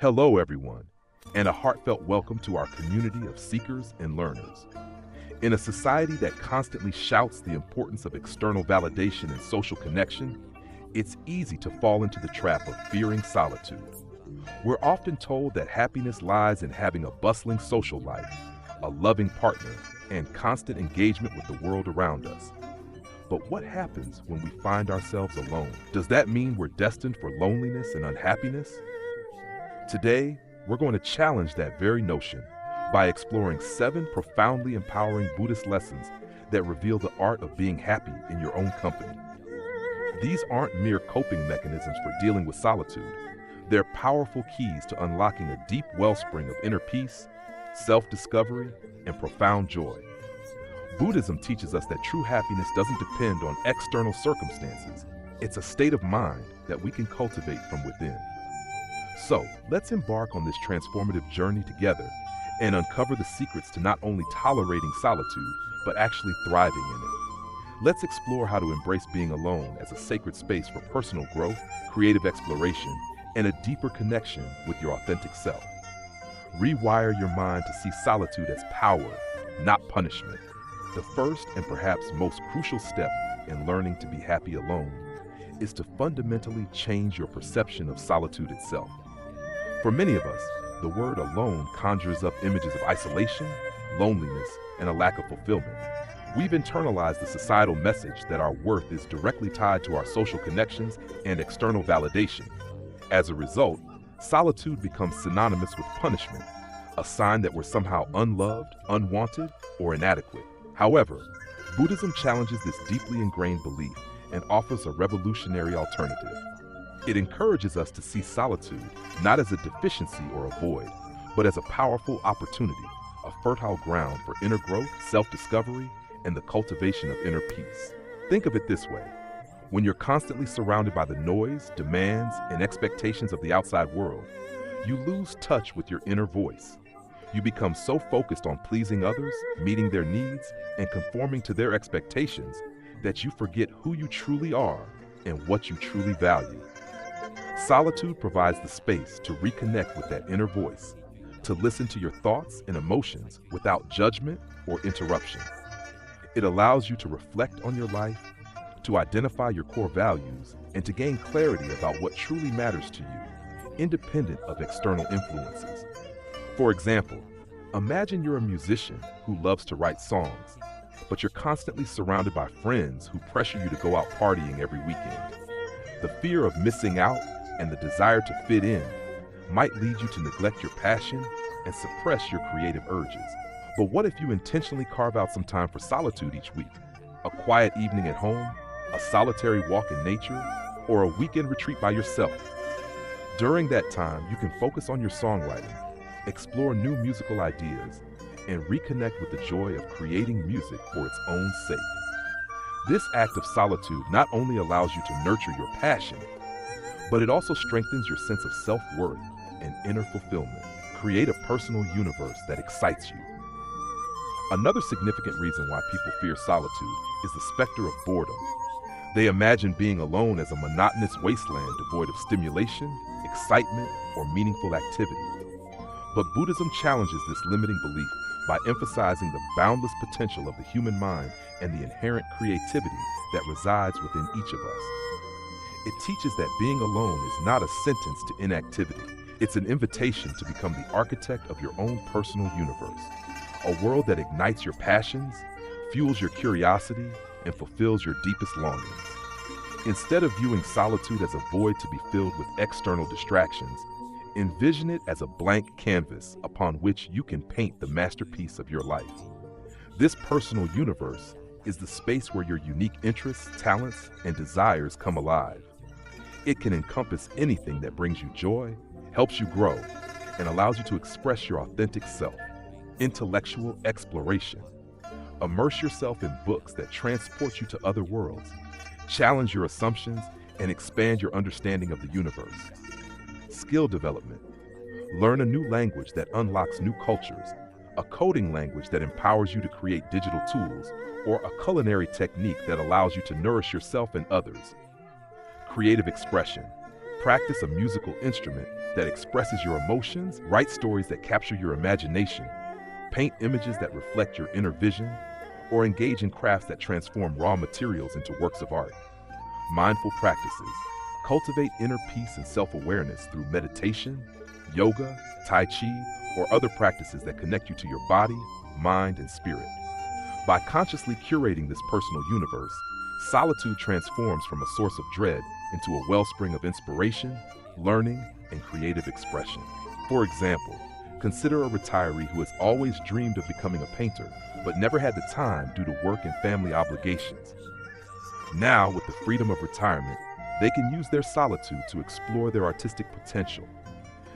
Hello, everyone, and a heartfelt welcome to our community of seekers and learners. In a society that constantly shouts the importance of external validation and social connection, it's easy to fall into the trap of fearing solitude. We're often told that happiness lies in having a bustling social life, a loving partner, and constant engagement with the world around us. But what happens when we find ourselves alone? Does that mean we're destined for loneliness and unhappiness? Today, we're going to challenge that very notion by exploring 7 profoundly empowering Buddhist lessons that reveal the art of being happy in your own company. These aren't mere coping mechanisms for dealing with solitude. They're powerful keys to unlocking a deep wellspring of inner peace, self-discovery, and profound joy. Buddhism teaches us that true happiness doesn't depend on external circumstances. It's a state of mind that we can cultivate from within. So, let's embark on this transformative journey together and uncover the secrets to not only tolerating solitude, but actually thriving in it. Let's explore how to embrace being alone as a sacred space for personal growth, creative exploration, and a deeper connection with your authentic self. Rewire your mind to see solitude as power, not punishment. The first and perhaps most crucial step in learning to be happy alone is to fundamentally change your perception of solitude itself. For many of us, the word alone conjures up images of isolation, loneliness, and a lack of fulfillment. We've internalized the societal message that our worth is directly tied to our social connections and external validation. As a result, solitude becomes synonymous with punishment, a sign that we're somehow unloved, unwanted, or inadequate. However, Buddhism challenges this deeply ingrained belief and offers a revolutionary alternative. It encourages us to see solitude not as a deficiency or a void, but as a powerful opportunity, a fertile ground for inner growth, self-discovery, and the cultivation of inner peace. Think of it this way. When you're constantly surrounded by the noise, demands, and expectations of the outside world, you lose touch with your inner voice. You become so focused on pleasing others, meeting their needs, and conforming to their expectations that you forget who you truly are and what you truly value. Solitude provides the space to reconnect with that inner voice, to listen to your thoughts and emotions without judgment or interruption. It allows you to reflect on your life, to identify your core values, and to gain clarity about what truly matters to you, independent of external influences. For example, imagine you're a musician who loves to write songs, but you're constantly surrounded by friends who pressure you to go out partying every weekend. The fear of missing out and the desire to fit in might lead you to neglect your passion and suppress your creative urges. But what if you intentionally carve out some time for solitude each week? A quiet evening at home, a solitary walk in nature, or a weekend retreat by yourself? During that time, you can focus on your songwriting, explore new musical ideas, and reconnect with the joy of creating music for its own sake. This act of solitude not only allows you to nurture your passion, but it also strengthens your sense of self-worth and inner fulfillment. Create a personal universe that excites you. Another significant reason why people fear solitude is the specter of boredom. They imagine being alone as a monotonous wasteland devoid of stimulation, excitement, or meaningful activity. But Buddhism challenges this limiting belief by emphasizing the boundless potential of the human mind and the inherent creativity that resides within each of us. It teaches that being alone is not a sentence to inactivity. It's an invitation to become the architect of your own personal universe, a world that ignites your passions, fuels your curiosity, and fulfills your deepest longings. Instead of viewing solitude as a void to be filled with external distractions, envision it as a blank canvas upon which you can paint the masterpiece of your life. This personal universe is the space where your unique interests, talents, and desires come alive. It can encompass anything that brings you joy, helps you grow, and allows you to express your authentic self. Intellectual exploration. Immerse yourself in books that transport you to other worlds, challenge your assumptions, and expand your understanding of the universe. Skill development. Learn a new language that unlocks new cultures, a coding language that empowers you to create digital tools, or a culinary technique that allows you to nourish yourself and others. Creative expression. Practice a musical instrument that expresses your emotions, write stories that capture your imagination, paint images that reflect your inner vision, or engage in crafts that transform raw materials into works of art. Mindful practices. Cultivate inner peace and self-awareness through meditation, yoga, tai chi, or other practices that connect you to your body, mind, and spirit. By consciously curating this personal universe, solitude transforms from a source of dread into a wellspring of inspiration, learning, and creative expression. For example, consider a retiree who has always dreamed of becoming a painter, but never had the time due to work and family obligations. Now, with the freedom of retirement, they can use their solitude to explore their artistic potential.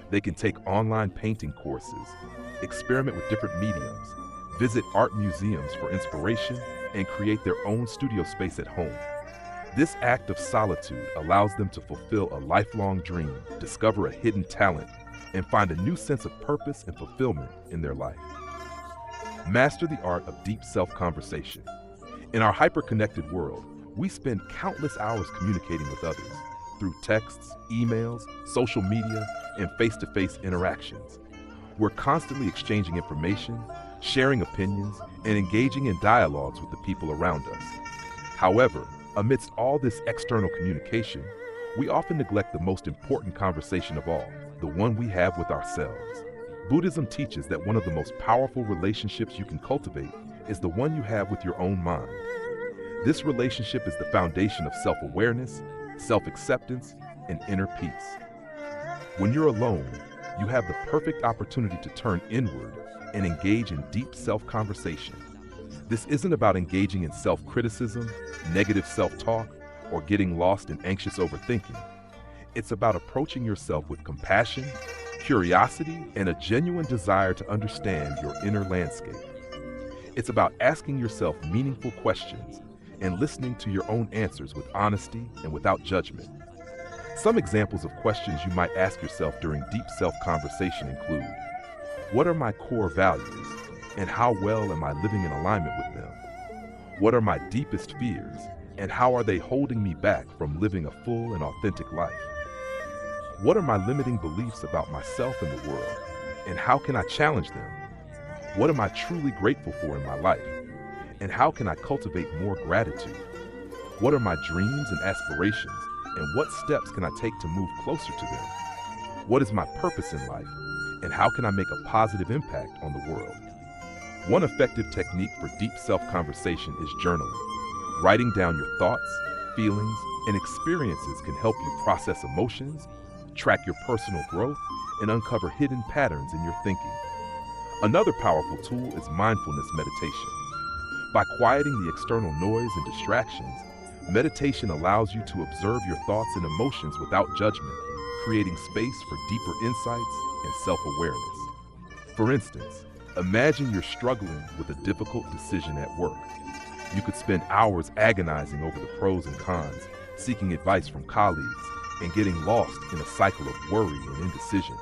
They can take online painting courses, experiment with different mediums, visit art museums for inspiration, and create their own studio space at home. This act of solitude allows them to fulfill a lifelong dream, discover a hidden talent, and find a new sense of purpose and fulfillment in their life. Master the art of deep self-conversation. In our hyper-connected world, we spend countless hours communicating with others through texts, emails, social media, and face-to-face interactions. We're constantly exchanging information, sharing opinions, and engaging in dialogues with the people around us. However, amidst all this external communication, we often neglect the most important conversation of all, the one we have with ourselves. Buddhism teaches that one of the most powerful relationships you can cultivate is the one you have with your own mind. This relationship is the foundation of self-awareness, self-acceptance, and inner peace. When you're alone, you have the perfect opportunity to turn inward and engage in deep self-conversation. This isn't about engaging in self-criticism, negative self-talk, or getting lost in anxious overthinking. It's about approaching yourself with compassion, curiosity, and a genuine desire to understand your inner landscape. It's about asking yourself meaningful questions and listening to your own answers with honesty and without judgment. Some examples of questions you might ask yourself during deep self-conversation include: what are my core values, and how well am I living in alignment with them? What are my deepest fears, and how are they holding me back from living a full and authentic life? What are my limiting beliefs about myself and the world, and how can I challenge them? What am I truly grateful for in my life, and how can I cultivate more gratitude? What are my dreams and aspirations, and what steps can I take to move closer to them? What is my purpose in life, and how can I make a positive impact on the world? One effective technique for deep self-conversation is journaling. Writing down your thoughts, feelings, and experiences can help you process emotions, track your personal growth, and uncover hidden patterns in your thinking. Another powerful tool is mindfulness meditation. By quieting the external noise and distractions, meditation allows you to observe your thoughts and emotions without judgment, creating space for deeper insights and self-awareness. For instance, imagine you're struggling with a difficult decision at work. You could spend hours agonizing over the pros and cons, seeking advice from colleagues, and getting lost in a cycle of worry and indecision.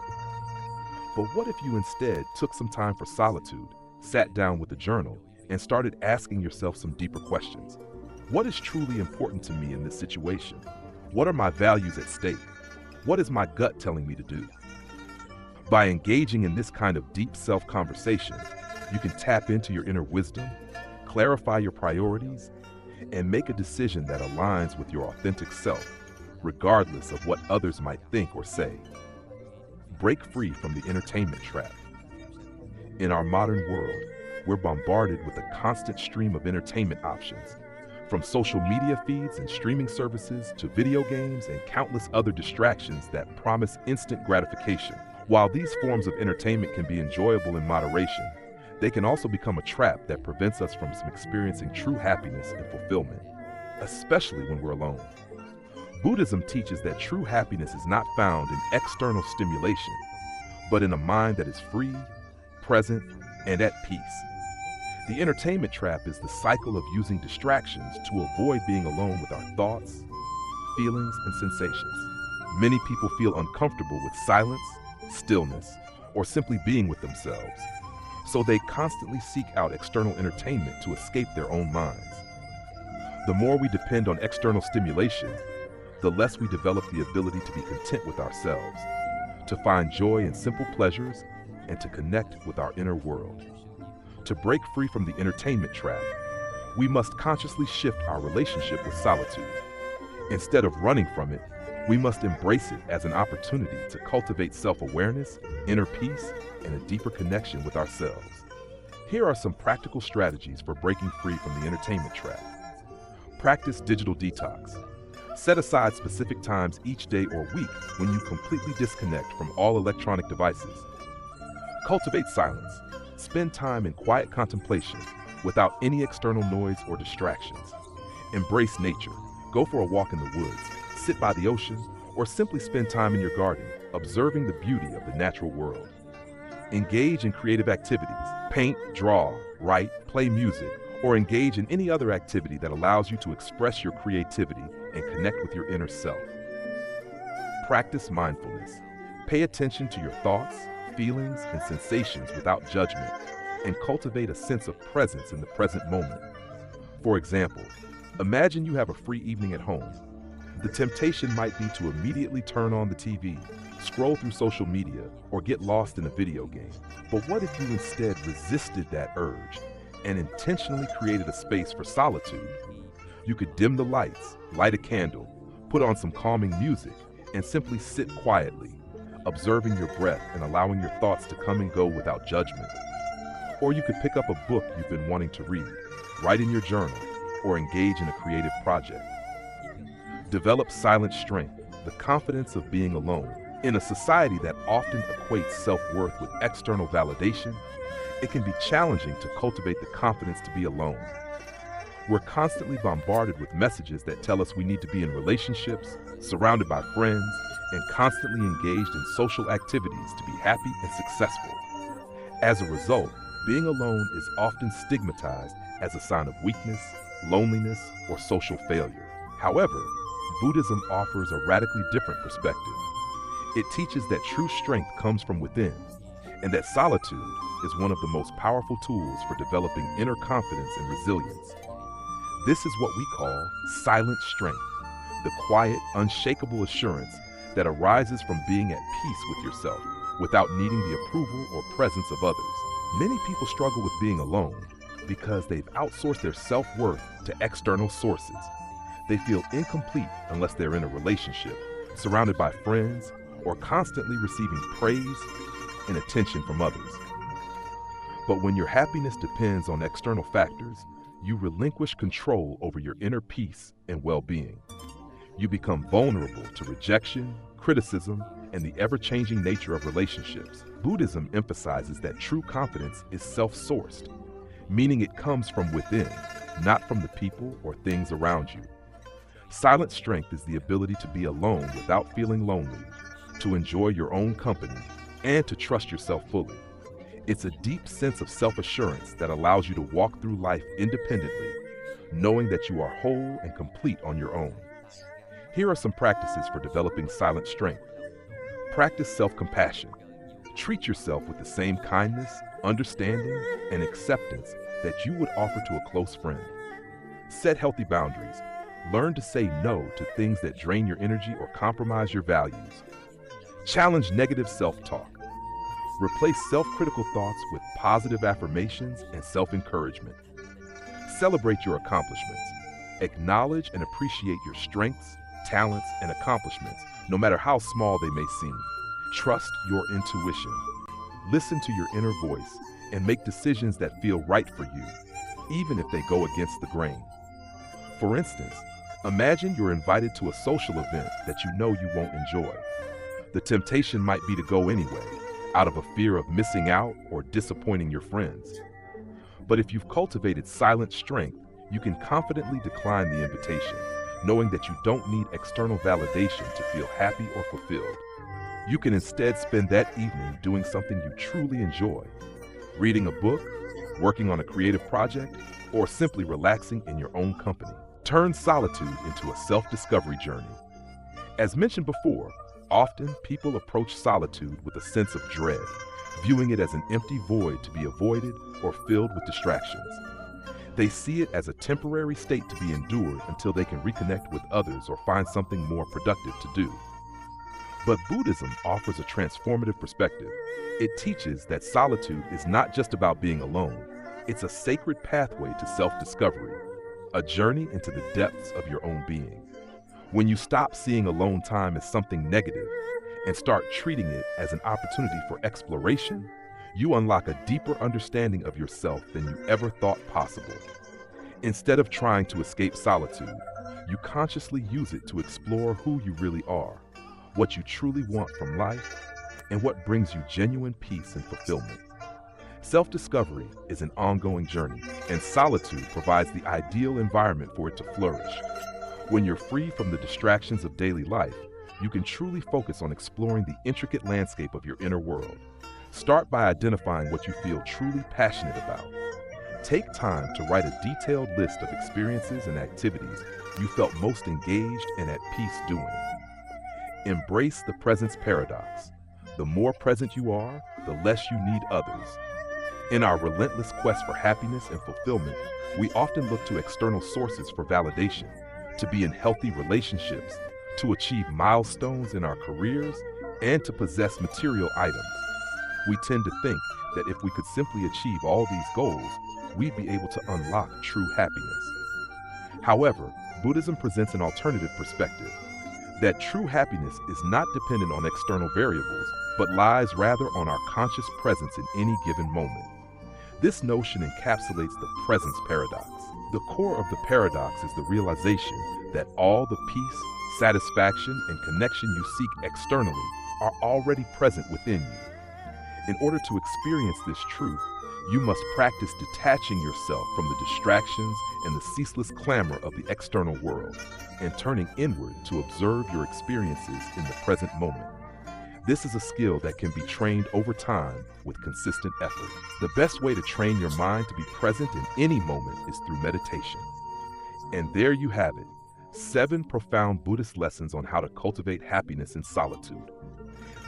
But what if you instead took some time for solitude, sat down with a journal, and started asking yourself some deeper questions? What is truly important to me in this situation? What are my values at stake? What is my gut telling me to do? By engaging in this kind of deep self-conversation, you can tap into your inner wisdom, clarify your priorities, and make a decision that aligns with your authentic self, regardless of what others might think or say. Break free from the entertainment trap. In our modern world, we're bombarded with a constant stream of entertainment options, from social media feeds and streaming services to video games and countless other distractions that promise instant gratification. While these forms of entertainment can be enjoyable in moderation, they can also become a trap that prevents us from experiencing true happiness and fulfillment, especially when we're alone. Buddhism teaches that true happiness is not found in external stimulation, but in a mind that is free, present, and at peace. The entertainment trap is the cycle of using distractions to avoid being alone with our thoughts, feelings, and sensations. Many people feel uncomfortable with silence, stillness, or simply being with themselves, so they constantly seek out external entertainment to escape their own minds. The more we depend on external stimulation, the less we develop the ability to be content with ourselves, to find joy in simple pleasures, and to connect with our inner world. To break free from the entertainment trap, we must consciously shift our relationship with solitude. Instead of running from it, we must embrace it as an opportunity to cultivate self-awareness, inner peace, and a deeper connection with ourselves. Here are some practical strategies for breaking free from the entertainment trap. Practice digital detox. Set aside specific times each day or week when you completely disconnect from all electronic devices. Cultivate silence. Spend time in quiet contemplation without any external noise or distractions. Embrace nature. Go for a walk in the woods, sit by the ocean, or simply spend time in your garden, observing the beauty of the natural world. Engage in creative activities. Paint, draw, write, play music, or engage in any other activity that allows you to express your creativity and connect with your inner self. Practice mindfulness. Pay attention to your thoughts, feelings, and sensations without judgment, and cultivate a sense of presence in the present moment. For example, imagine you have a free evening at home. The temptation might be to immediately turn on the TV, scroll through social media, or get lost in a video game. But what if you instead resisted that urge and intentionally created a space for solitude? You could dim the lights, light a candle, put on some calming music, and simply sit quietly, observing your breath and allowing your thoughts to come and go without judgment. Or you could pick up a book you've been wanting to read, write in your journal, or engage in a creative project. Develop silent strength, the confidence of being alone. In a society that often equates self-worth with external validation, it can be challenging to cultivate the confidence to be alone. We're constantly bombarded with messages that tell us we need to be in relationships, surrounded by friends, and constantly engaged in social activities to be happy and successful. As a result, being alone is often stigmatized as a sign of weakness, loneliness, or social failure. However, Buddhism offers a radically different perspective. It teaches that true strength comes from within, and that solitude is one of the most powerful tools for developing inner confidence and resilience. This is what we call silent strength, the quiet, unshakable assurance that arises from being at peace with yourself without needing the approval or presence of others. Many people struggle with being alone because they've outsourced their self-worth to external sources. They feel incomplete unless they're in a relationship, surrounded by friends, or constantly receiving praise and attention from others. But when your happiness depends on external factors, you relinquish control over your inner peace and well-being. You become vulnerable to rejection, criticism, and the ever-changing nature of relationships. Buddhism emphasizes that true confidence is self-sourced, meaning it comes from within, not from the people or things around you. Silent strength is the ability to be alone without feeling lonely, to enjoy your own company, and to trust yourself fully. It's a deep sense of self-assurance that allows you to walk through life independently, knowing that you are whole and complete on your own. Here are some practices for developing silent strength. Practice self-compassion. Treat yourself with the same kindness, understanding, and acceptance that you would offer to a close friend. Set healthy boundaries. Learn to say no to things that drain your energy or compromise your values. Challenge negative self-talk. Replace self-critical thoughts with positive affirmations and self-encouragement. Celebrate your accomplishments. Acknowledge and appreciate your strengths, talents, and accomplishments, no matter how small they may seem. Trust your intuition. Listen to your inner voice and make decisions that feel right for you, even if they go against the grain. For instance, imagine you're invited to a social event that you know you won't enjoy. The temptation might be to go anyway, out of a fear of missing out or disappointing your friends. But if you've cultivated silent strength, you can confidently decline the invitation, knowing that you don't need external validation to feel happy or fulfilled. You can instead spend that evening doing something you truly enjoy, reading a book, working on a creative project, or simply relaxing in your own company. Turn solitude into a self-discovery journey. As mentioned before, often people approach solitude with a sense of dread, viewing it as an empty void to be avoided or filled with distractions. They see it as a temporary state to be endured until they can reconnect with others or find something more productive to do. But Buddhism offers a transformative perspective. It teaches that solitude is not just about being alone, it's a sacred pathway to self-discovery, a journey into the depths of your own being. When you stop seeing alone time as something negative and start treating it as an opportunity for exploration, you unlock a deeper understanding of yourself than you ever thought possible. Instead of trying to escape solitude, you consciously use it to explore who you really are, what you truly want from life, and what brings you genuine peace and fulfillment. Self-discovery is an ongoing journey, and solitude provides the ideal environment for it to flourish. When you're free from the distractions of daily life, you can truly focus on exploring the intricate landscape of your inner world. Start by identifying what you feel truly passionate about. Take time to write a detailed list of experiences and activities you felt most engaged and at peace doing. Embrace the presence paradox. The more present you are, the less you need others. In our relentless quest for happiness and fulfillment, we often look to external sources for validation, to be in healthy relationships, to achieve milestones in our careers, and to possess material items. We tend to think that if we could simply achieve all these goals, we'd be able to unlock true happiness. However, Buddhism presents an alternative perspective, that true happiness is not dependent on external variables, but lies rather on our conscious presence in any given moment. This notion encapsulates the presence paradox. The core of the paradox is the realization that all the peace, satisfaction, and connection you seek externally are already present within you. In order to experience this truth, you must practice detaching yourself from the distractions and the ceaseless clamor of the external world, and turning inward to observe your experiences in the present moment. This is a skill that can be trained over time with consistent effort. The best way to train your mind to be present in any moment is through meditation. And there you have it, 7 profound Buddhist lessons on how to cultivate happiness in solitude.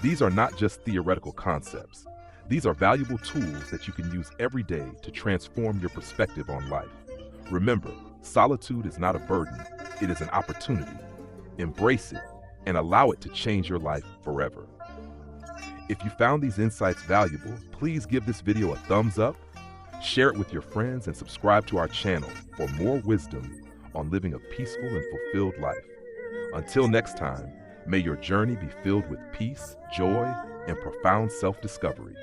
These are not just theoretical concepts. These are valuable tools that you can use every day to transform your perspective on life. Remember, solitude is not a burden, it is an opportunity. Embrace it and allow it to change your life forever. If you found these insights valuable, please give this video a thumbs up, share it with your friends, and subscribe to our channel for more wisdom on living a peaceful and fulfilled life. Until next time, may your journey be filled with peace, joy, and profound self-discovery.